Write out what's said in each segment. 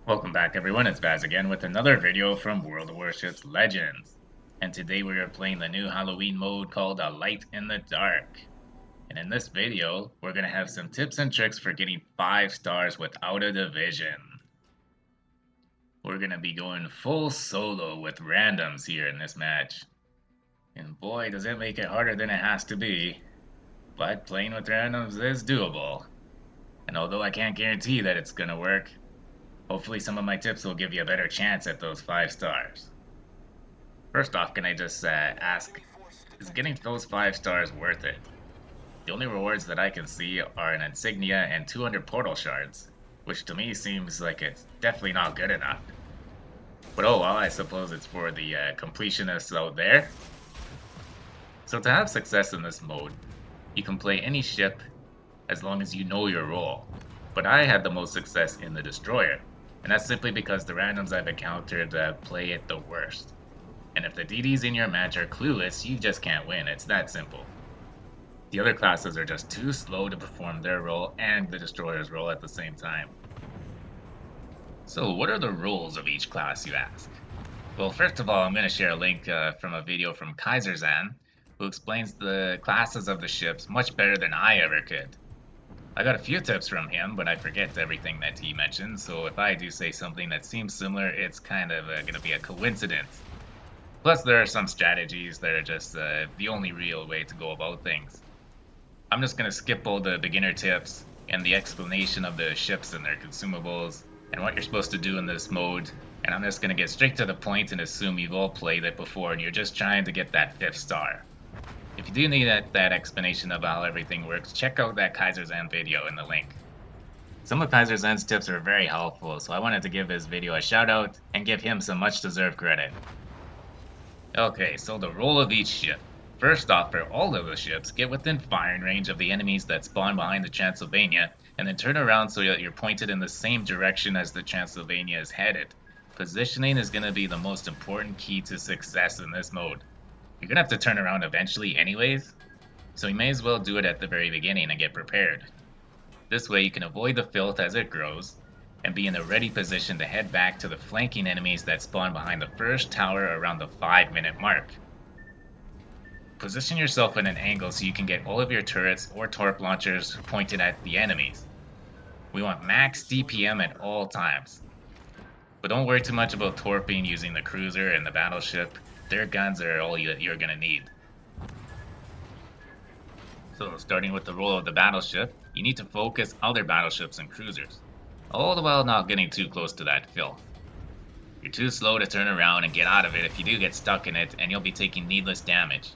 Welcome back everyone, it's Baz again with another video from World of Warships Legends. And today we are playing the new Halloween mode called A Light in the Dark. And in this video, we're going to have some tips and tricks for getting 5 stars without a division. We're going to be going full solo with randoms here in this match. And boy, does it make it harder than it has to be. But playing with randoms is doable. And although I can't guarantee that it's going to work, hopefully some of my tips will give you a better chance at those 5 stars. First off, can I just ask, is getting those 5 stars worth it? The only rewards that I can see are an insignia and 200 portal shards, which to me seems like it's definitely not good enough. But oh well, I suppose it's for the completionists out there. So to have success in this mode, you can play any ship as long as you know your role. But I had the most success in the destroyer. And that's simply because the randoms I've encountered play it the worst. And if the DDs in your match are clueless, you just can't win. It's that simple. The other classes are just too slow to perform their role and the destroyer's role at the same time. So what are the roles of each class, you ask? Well, first of all, I'm going to share a link from a video from KaiZerZan, who explains the classes of the ships much better than I ever could. I got a few tips from him, but I forget everything that he mentioned, so if I do say something that seems similar, it's kind of going to be a coincidence. Plus, there are some strategies that are just the only real way to go about things. I'm just going to skip all the beginner tips and the explanation of the ships and their consumables and what you're supposed to do in this mode, and I'm just going to get straight to the point and assume you've all played it before and you're just trying to get that 5th star. If you do need that explanation of how everything works, check out that KaiZerZan video in the link. Some of KaiZerZan's tips are very helpful, so I wanted to give his video a shout out and give him some much deserved credit. Okay, so the role of each ship. First off, for all of the ships, get within firing range of the enemies that spawn behind the Transylvania, and then turn around so that you're pointed in the same direction as the Transylvania is headed. Positioning is going to be the most important key to success in this mode. You're gonna have to turn around eventually anyways, so you may as well do it at the very beginning and get prepared. This way you can avoid the filth as it grows, and be in a ready position to head back to the flanking enemies that spawn behind the first tower around the 5-minute mark. Position yourself in an angle so you can get all of your turrets or torp launchers pointed at the enemies. We want max DPM at all times. But don't worry too much about torping using the cruiser and the battleship. Their guns are all you're going to need. So starting with the role of the battleship, you need to focus other battleships and cruisers, all the while not getting too close to that filth. You're too slow to turn around and get out of it if you do get stuck in it, and you'll be taking needless damage.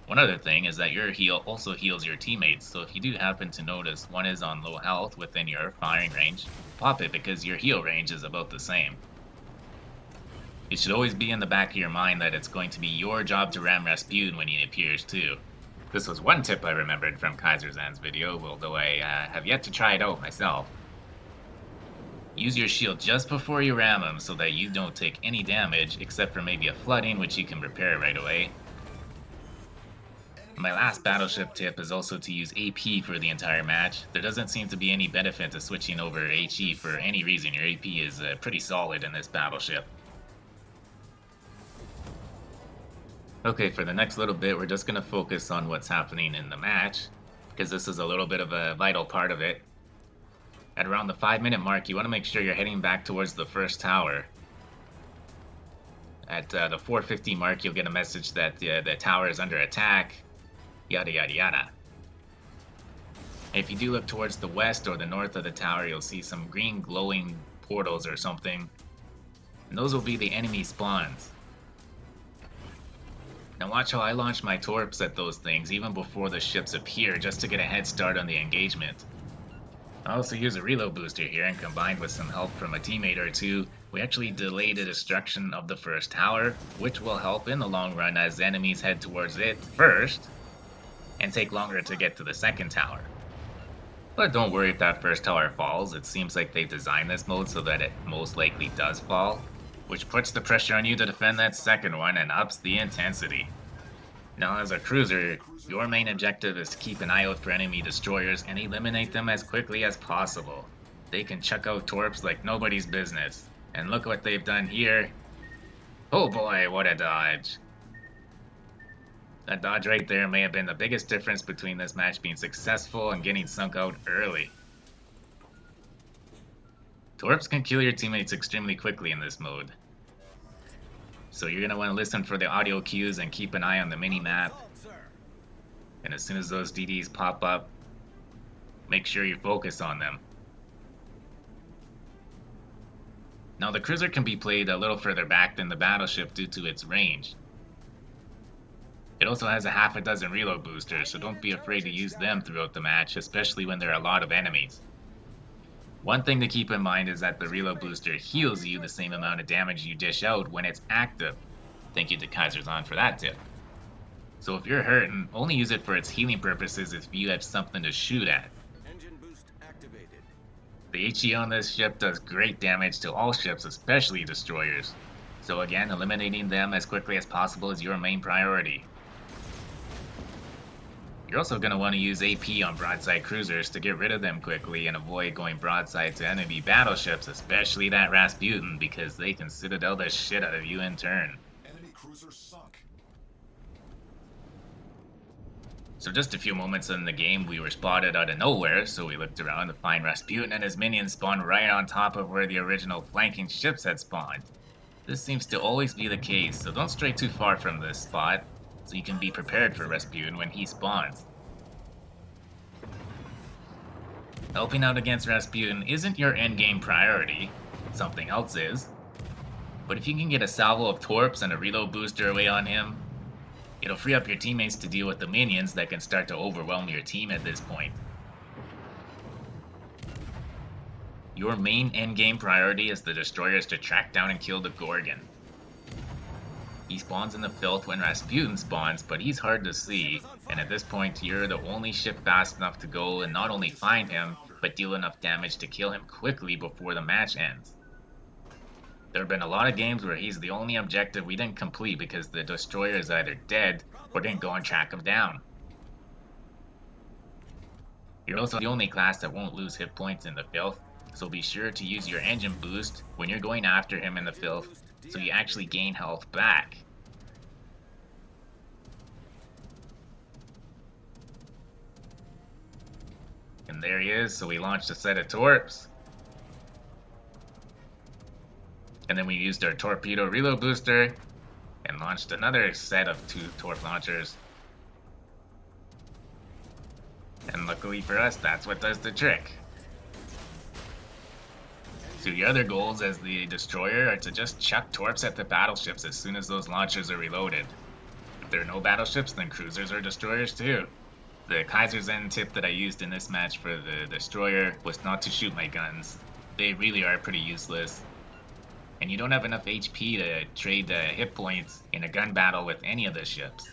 One other thing is that your heal also heals your teammates, so if you do happen to notice one is on low health within your firing range, pop it because your heal range is about the same. It should always be in the back of your mind that it's going to be your job to ram Rasputin when he appears too. This was one tip I remembered from KaiZerZan's video, although I have yet to try it out myself. Use your shield just before you ram him so that you don't take any damage except for maybe a flooding, which you can repair right away. My last battleship tip is also to use AP for the entire match. There doesn't seem to be any benefit to switching over HE for any reason. Your AP is pretty solid in this battleship. Okay, for the next little bit, we're just going to focus on what's happening in the match, because this is a little bit of a vital part of it. At around the 5-minute mark, you want to make sure you're heading back towards the first tower. At the 4:50 mark, you'll get a message that the tower is under attack, yada yada yada. If you do look towards the west or the north of the tower, you'll see some green glowing portals or something, and those will be the enemy spawns. Now watch how I launch my torps at those things even before the ships appear, just to get a head start on the engagement. I also use a reload booster here, and combined with some help from a teammate or two, we actually delay the destruction of the first tower, which will help in the long run as enemies head towards it first, and take longer to get to the second tower. But don't worry if that first tower falls. It seems like they designed this mode so that it most likely does fall, which puts the pressure on you to defend that second one and ups the intensity. Now as a cruiser, your main objective is to keep an eye out for enemy destroyers and eliminate them as quickly as possible. They can chuck out torps like nobody's business. And look what they've done here. Oh boy, what a dodge. That dodge right there may have been the biggest difference between this match being successful and getting sunk out early. Torps can kill your teammates extremely quickly in this mode. So you're going to want to listen for the audio cues and keep an eye on the mini-map. And as soon as those DDs pop up, make sure you focus on them. Now the cruiser can be played a little further back than the battleship due to its range. It also has a half a dozen reload boosters, so don't be afraid to use them throughout the match, especially when there are a lot of enemies. One thing to keep in mind is that the reload booster heals you the same amount of damage you dish out when it's active. Thank you to KaiZerZan for that tip. So if you're hurting, only use it for its healing purposes if you have something to shoot at. Engine boost activated. The HE on this ship does great damage to all ships, especially destroyers. So again, eliminating them as quickly as possible is your main priority. You're also going to want to use AP on broadside cruisers to get rid of them quickly and avoid going broadside to enemy battleships, especially that Rasputin, because they can citadel the shit out of you in turn. Enemy cruiser sunk. So just a few moments in the game, we were spotted out of nowhere, so we looked around to find Rasputin and his minions spawned right on top of where the original flanking ships had spawned. This seems to always be the case, so don't stray too far from this spot, so you can be prepared for Rasputin when he spawns. Helping out against Rasputin isn't your endgame priority, something else is. But if you can get a salvo of torps and a reload booster away on him, it'll free up your teammates to deal with the minions that can start to overwhelm your team at this point. Your main endgame priority is the destroyers to track down and kill the Gorgon. He spawns in the filth when Rasputin spawns, but he's hard to see, and at this point you're the only ship fast enough to go and not only find him, but deal enough damage to kill him quickly before the match ends. There have been a lot of games where he's the only objective we didn't complete because the destroyer is either dead or didn't go and track him down. You're also the only class that won't lose hit points in the filth, so be sure to use your engine boost when you're going after him in the filth so you actually gain health back. And there he is, so we launched a set of torps. And then we used our torpedo reload booster and launched another set of 2 torp launchers. And luckily for us, that's what does the trick. So your other goals as the destroyer are to just chuck torps at the battleships as soon as those launchers are reloaded. If there are no battleships, then cruisers or destroyers too. The KaiZerZan tip that I used in this match for the destroyer was not to shoot my guns. They really are pretty useless. And you don't have enough HP to trade hit points in a gun battle with any of the ships.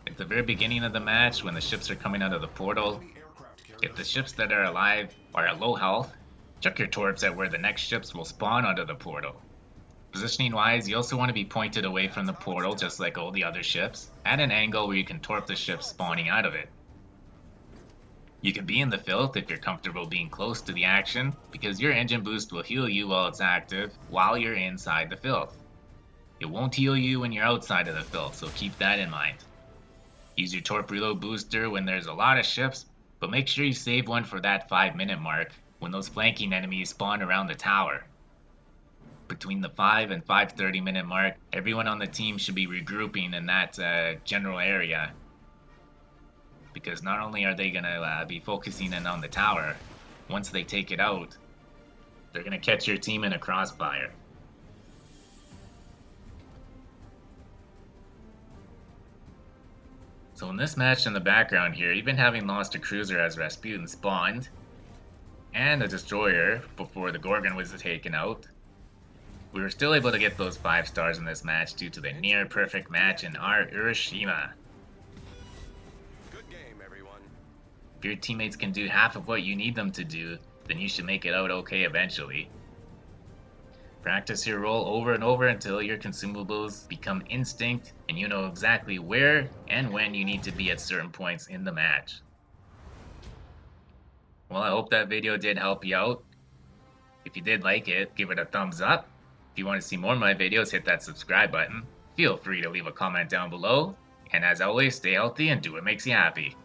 At the very beginning of the match, when the ships are coming out of the portal, if the ships that are alive are at low health, chuck your torps at where the next ships will spawn onto the portal. Positioning wise, you also want to be pointed away from the portal just like all the other ships, at an angle where you can torp the ships spawning out of it. You can be in the filth if you're comfortable being close to the action, because your engine boost will heal you while it's active while you're inside the filth. It won't heal you when you're outside of the filth, so keep that in mind. Use your torp reload booster when there's a lot of ships, but make sure you save one for that 5-minute mark when those flanking enemies spawn around the tower. Between the 5 and 5:30 minute mark, everyone on the team should be regrouping in that general area. Because not only are they going to be focusing in on the tower, once they take it out, they're going to catch your team in a crossfire. So in this match in the background here, even having lost a cruiser as Rasputin spawned, and a destroyer before the Gorgon was taken out, we were still able to get those 5 stars in this match due to the near perfect match in our Urashima. Good game, everyone. If your teammates can do half of what you need them to do, then you should make it out okay eventually. Practice your role over and over until your consumables become instinct and you know exactly where and when you need to be at certain points in the match. Well, I hope that video did help you out. If you did like it, give it a thumbs up. If you want to see more of my videos, hit that subscribe button. Feel free to leave a comment down below. And as always, stay healthy and do what makes you happy.